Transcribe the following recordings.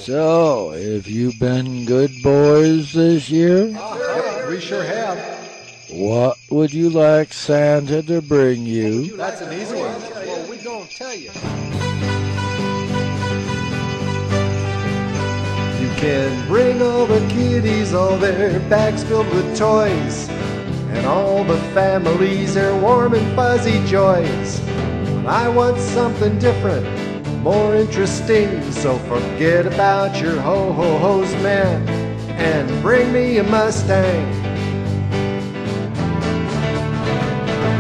So, have you been good boys this year? Yep, we sure have. What would you like Santa to bring you? That's an easy one. Well, we don't tell you. You can bring all the kiddies, all their bags filled with toys, and all the families their warm and fuzzy joys. But I want something different, more interesting, so forget about your ho-ho-hos, man, and bring me a Mustang.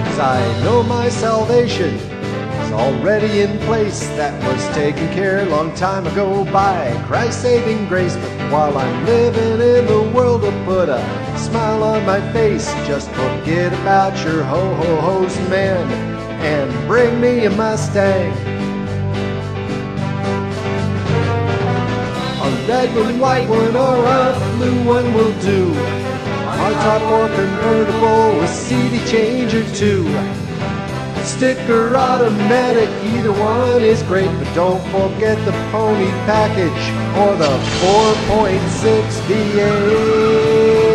'Cause I know my salvation is already in place. That was taken care a long time ago by Christ's saving grace. But while I'm living in the world to put a smile on my face, just forget about your ho-ho-hos, man, and bring me a Mustang. A red one, white one, or a blue one will do. Hardtop or convertible with CD changer too. Stick or automatic, either one is great, but don't forget the pony package or the 4.6 V8.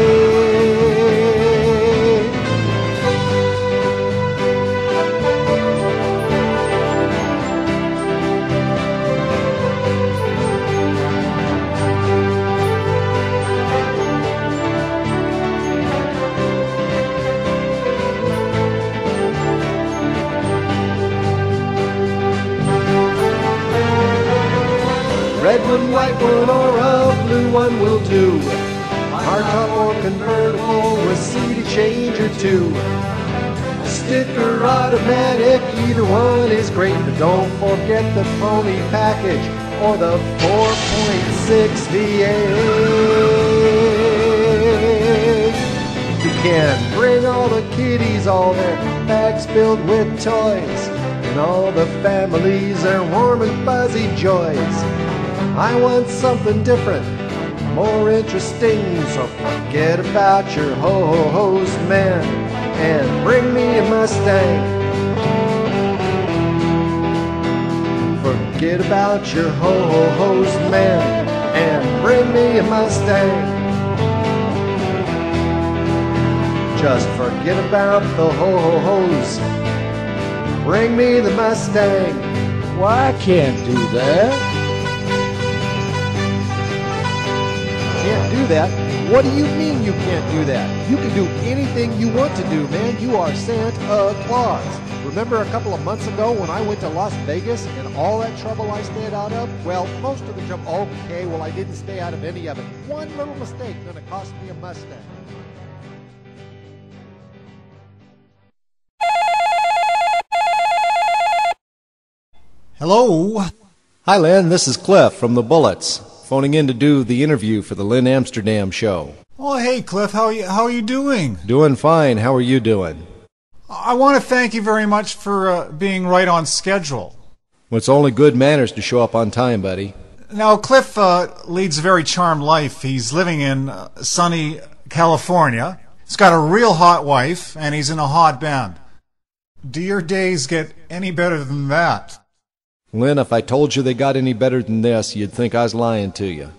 Red one, white one, or a blue one will do. Hardtop or convertible with CD changer too. Stick or automatic, either one is great, but don't forget the pony package or the 4.6 V8. You can bring all the kiddies, all their bags filled with toys, and all the families their warm and fuzzy joys. I want something different, more interesting, so forget about your ho-ho-hos, man, and bring me a Mustang. Forget about your ho-ho-hos, man, and bring me a Mustang. Just forget about the ho-ho-hos, bring me the Mustang. Well, I can't do that. Can't do that? What do you mean you can't do that? You can do anything you want to do, man. You are Santa Claus. Remember a couple of months ago when I went to Las Vegas and all that trouble I stayed out of? Well, most of the trouble. Okay, well, I didn't stay out of any of it. One little mistake gonna cost me a Mustang. Hello. Hi, Len. This is Cliff from the Bullets, phoning in to do the interview for the Len Amsterdam show. Oh, hey, Cliff. How are you doing? Doing fine. How are you doing? I want to thank you very much for being right on schedule. Well, it's only good manners to show up on time, buddy. Now, Cliff leads a very charmed life. He's living in sunny California. He's got a real hot wife, and he's in a hot band. Do your days get any better than that? Len, if I told you they got any better than this, you'd think I was lying to you.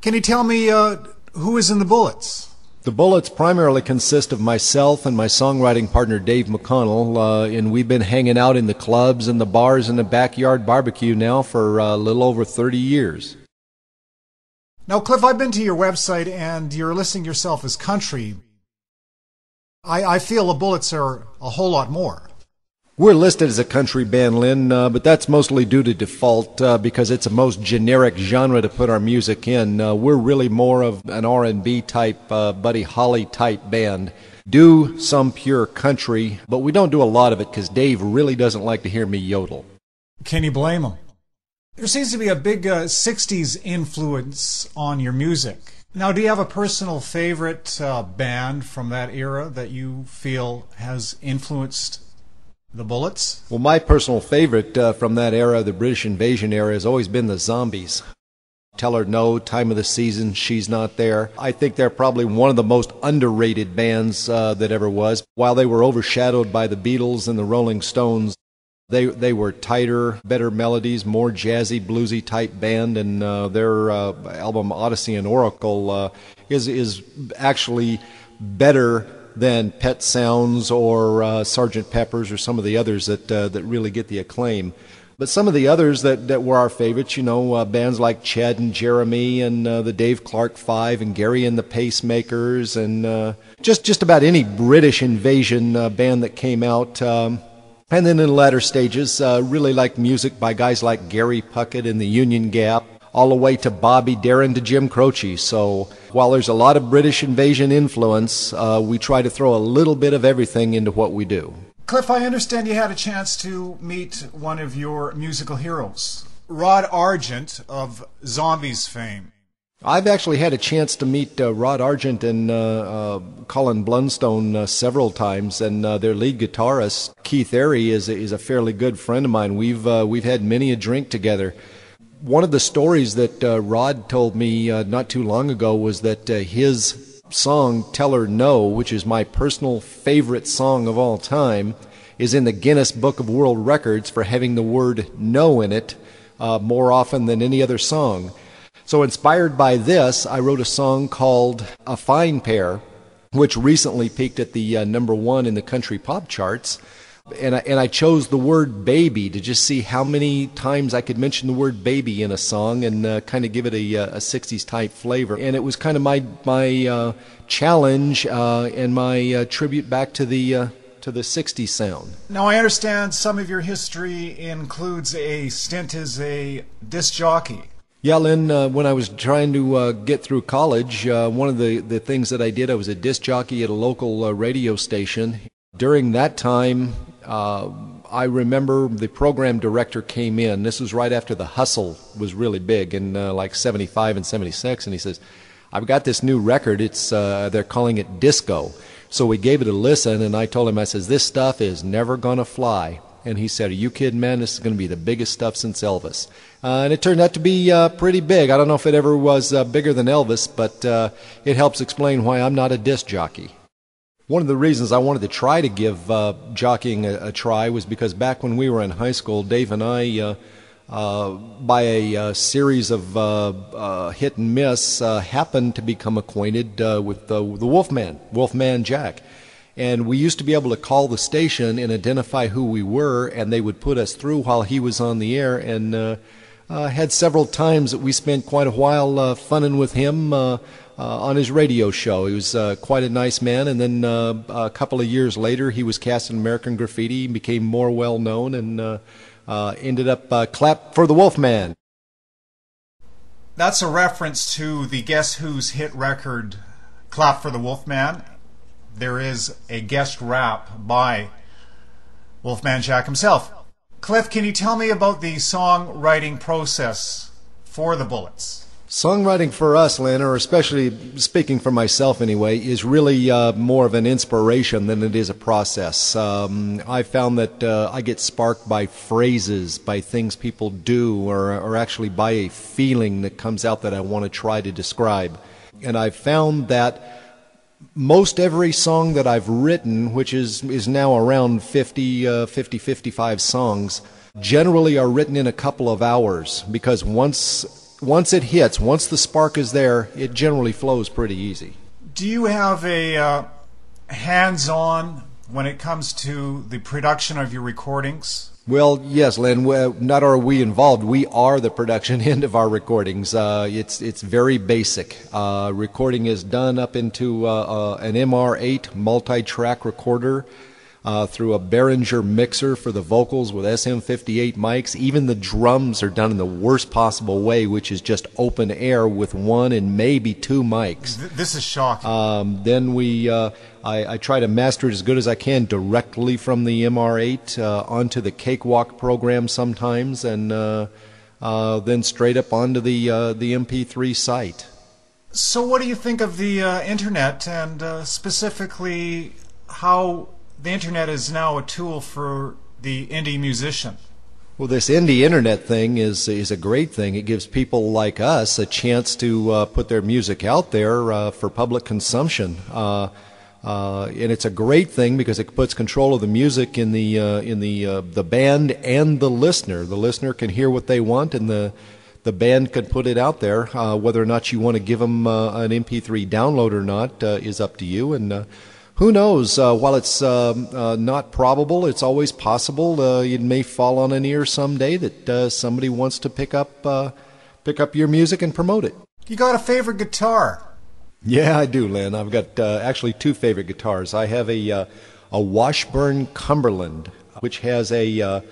Can you tell me who is in the Bullets? The Bullets primarily consist of myself and my songwriting partner Dave McConnell, and we've been hanging out in the clubs and the bars and the backyard barbecue now for a little over 30 years. Now, Cliff, I've been to your website, and you're listing yourself as country. I feel the Bullets are a whole lot more. We're listed as a country band, Lynn, but that's mostly due to default because it's a most generic genre to put our music in. We're really more of an R&B type, Buddy Holly type band. Do some pure country, but we don't do a lot of it because Dave really doesn't like to hear me yodel. Can you blame him? There seems to be a big 60s influence on your music. Now, do you have a personal favorite band from that era that you feel has influenced the Bullets? Well, my personal favorite from that era, the British invasion era, has always been the Zombies. Tell Her No, Time of the Season, She's Not There. I think they're probably one of the most underrated bands that ever was. While they were overshadowed by the Beatles and the Rolling Stones, They were tighter, better melodies, more jazzy, bluesy type band, and their album Odyssey and Oracle is actually better than Pet Sounds or Sgt. Pepper's or some of the others that really get the acclaim. But some of the others that were our favorites, bands like Chad and Jeremy and the Dave Clark Five and Gary and the Pacemakers and just about any British invasion band that came out. And then in the latter stages, really liked music by guys like Gary Puckett and the Union Gap, all the way to Bobby Darin to Jim Croce. So while there's a lot of British invasion influence, we try to throw a little bit of everything into what we do. Cliff, I understand you had a chance to meet one of your musical heroes, Rod Argent of Zombies fame. I've actually had a chance to meet Rod Argent and Colin Blunstone several times, and their lead guitarist Keith Airy is a fairly good friend of mine. We've had many a drink together. One of the stories that Rod told me not too long ago was that his song "Tell Her No," which is my personal favorite song of all time, is in the Guinness Book of World Records for having the word "no" in it more often than any other song. So inspired by this, I wrote a song called A Fine Pair, which recently peaked at the #1 in the country pop charts. And I chose the word baby to just see how many times I could mention the word baby in a song and kind of give it a 60s type flavor. And it was kind of my challenge and my tribute back to the 60s sound. Now, I understand some of your history includes a stint as a disc jockey. Yeah, Len, when I was trying to get through college, one of the things that I did, I was a disc jockey at a local radio station. During that time, I remember the program director came in. This was right after the Hustle was really big in like 75 and 76, and he says, "I've got this new record. It's they're calling it disco." So we gave it a listen, and I told him, I says, "This stuff is never gonna fly." And he said, "Are you kidding, man? This is going to be the biggest stuff since Elvis." And it turned out to be pretty big. I don't know if it ever was bigger than Elvis, but it helps explain why I'm not a disc jockey. One of the reasons I wanted to try to give jockeying a try was because back when we were in high school, Dave and I, by a series of hit and miss, happened to become acquainted with the Wolfman Jack. And we used to be able to call the station and identify who we were, and they would put us through while he was on the air. And had several times that we spent quite a while funning with him on his radio show. He was quite a nice man, and then a couple of years later he was cast in American Graffiti, became more well known, and ended up Clap for the Wolfman. That's a reference to the Guess Who's hit record Clap for the Wolfman. There is a guest rap by Wolfman Jack himself. Cliff, can you tell me about the songwriting process for the Bullets? Songwriting for us, Len, or especially speaking for myself anyway, is really more of an inspiration than it is a process. I found that I get sparked by phrases, by things people do, or actually by a feeling that comes out that I want to try to describe. And I've found that most every song that I've written, which is now around 55 songs, generally are written in a couple of hours, because once it hits, once the spark is there, it generally flows pretty easy. Do you have a hands-on when it comes to the production of your recordings? Well, yes, Len, not are we involved. We are the production end of our recordings. It's very basic. Recording is done up into an MR8 multi-track recorder through a Behringer mixer for the vocals with SM58 mics. Even the drums are done in the worst possible way, which is just open air with one and maybe two mics. This is shocking. Then I try to master it as good as I can directly from the MR8 onto the Cakewalk program sometimes, and then straight up onto the MP3 site. So what do you think of the internet, and specifically how the internet is now a tool for the indie musician? Well, this indie internet thing is a great thing. It gives people like us a chance to put their music out there for public consumption. And it's a great thing because it puts control of the music in the band and the listener. The listener can hear what they want, and the band can put it out there. Whether or not you want to give them an MP3 download or not is up to you. And who knows? While it's not probable, it's always possible. It may fall on an ear someday that somebody wants to pick up your music and promote it. You got a favorite guitar? Yeah, I do, Len. I've got actually two favorite guitars. I have a Washburn Cumberland, which has a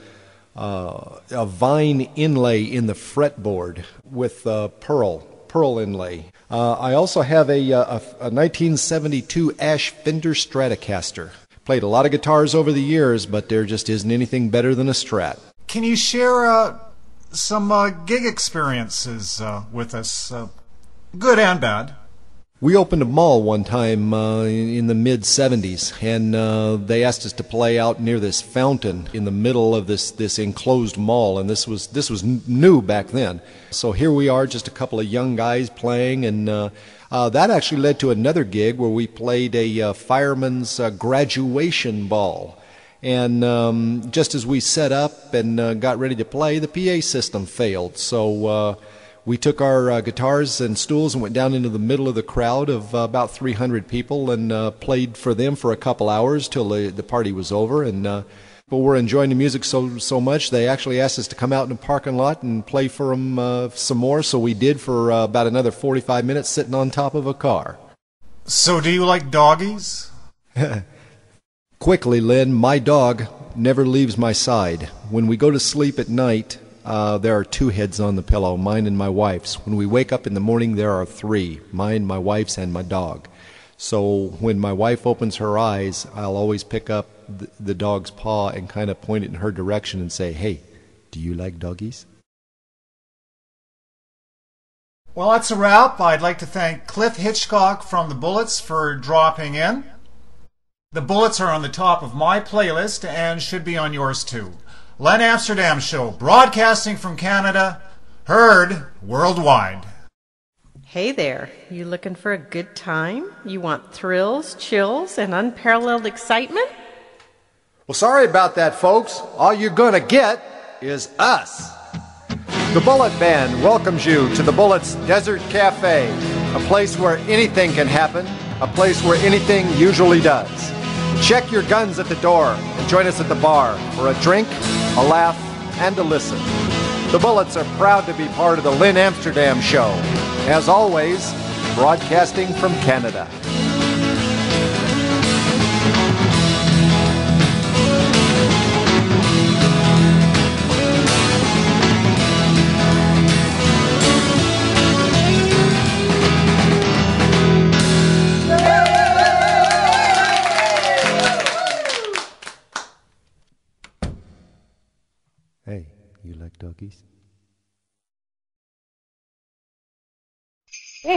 vine inlay in the fretboard with pearl inlay. I also have a 1972 Ash Fender Stratocaster. Played a lot of guitars over the years, but there just isn't anything better than a Strat. Can you share some gig experiences with us, good and bad? We opened a mall one time in the mid-'70s, and they asked us to play out near this fountain in the middle of this enclosed mall, and this was new back then. So here we are, just a couple of young guys playing, and that actually led to another gig where we played a fireman's graduation ball. And just as we set up and got ready to play, the PA system failed. So we took our guitars and stools and went down into the middle of the crowd of about 300 people and played for them for a couple hours till the party was over. And people were enjoying the music so much, they actually asked us to come out in the parking lot and play for them some more. So we did for about another 45 minutes sitting on top of a car. So do you like doggies? Quickly, Lynn, my dog never leaves my side. When we go to sleep at night, there are two heads on the pillow, mine and my wife's. When we wake up in the morning, there are three, mine, my wife's, and my dog. So when my wife opens her eyes, I'll always pick up the dog's paw and kind of point it in her direction and say, "Hey, do you like doggies?" Well, that's a wrap. I'd like to thank Cliff Hitchcock from the Bullets for dropping in. The Bullets are on the top of my playlist and should be on yours too. Len Amsterdam Show, broadcasting from Canada, heard worldwide. Hey there, you looking for a good time? You want thrills, chills, and unparalleled excitement? Well, sorry about that, folks. All you're gonna get is us. The Bullet Band welcomes you to the Bullet's Desert Cafe, a place where anything can happen, a place where anything usually does. Check your guns at the door and join us at the bar for a drink, a laugh, and a listen. The Bullets are proud to be part of the Len Amsterdam Show. As always, broadcasting from Canada. Hey, you like doggies? When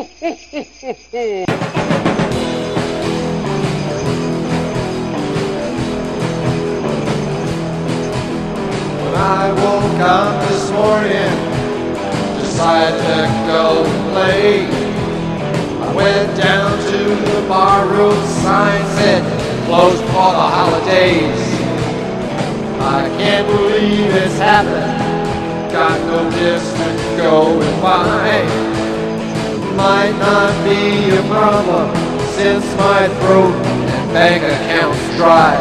I woke up this morning, decided to go play. I went down to the bar room, sign said closed for the holidays. I can't believe it's happened, got no distance to go and buy. Might not be a problem since my throat and bank account's dry.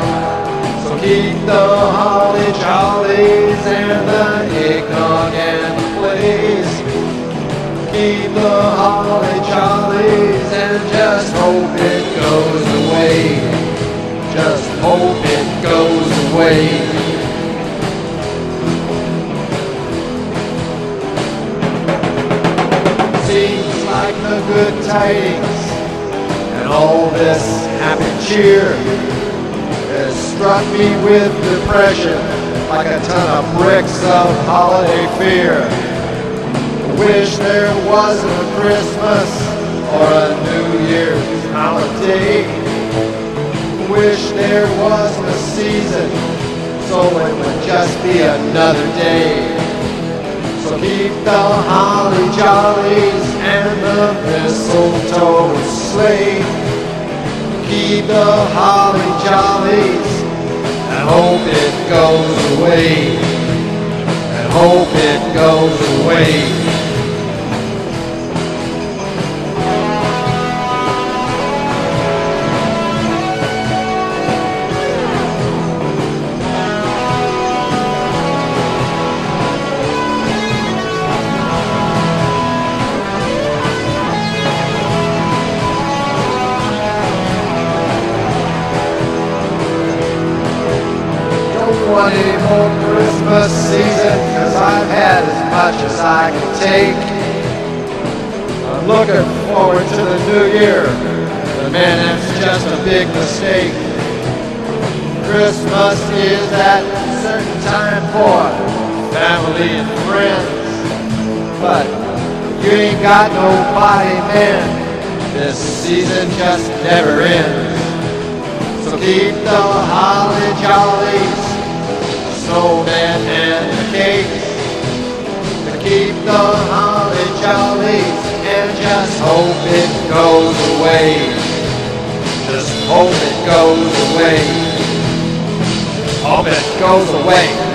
So keep the holly jollies and the eggnog and the plays. Keep the holly jollies and just hope it goes away. Just hope it goes away. Seems like the good tidings and all this happy cheer has struck me with depression like a ton of bricks of holiday fear. Wish there wasn't a Christmas or a New Year's holiday. Wish there wasn't a season so it would just be another day. So keep the holly jollies and the mistletoe sleigh. keep the holly jollies and hope it goes away, and hope it goes away. Want any more Christmas season, 'cause I've had as much as I can take. I'm looking forward to the new year, but man, that's just a big mistake. Christmas is that certain time for family and friends, but you ain't got nobody, man. This season just never ends. So keep the holly jollies, snowman and the cakes, to keep the holly jollies, and just hope it goes away. Just hope it goes away. Hope it goes away.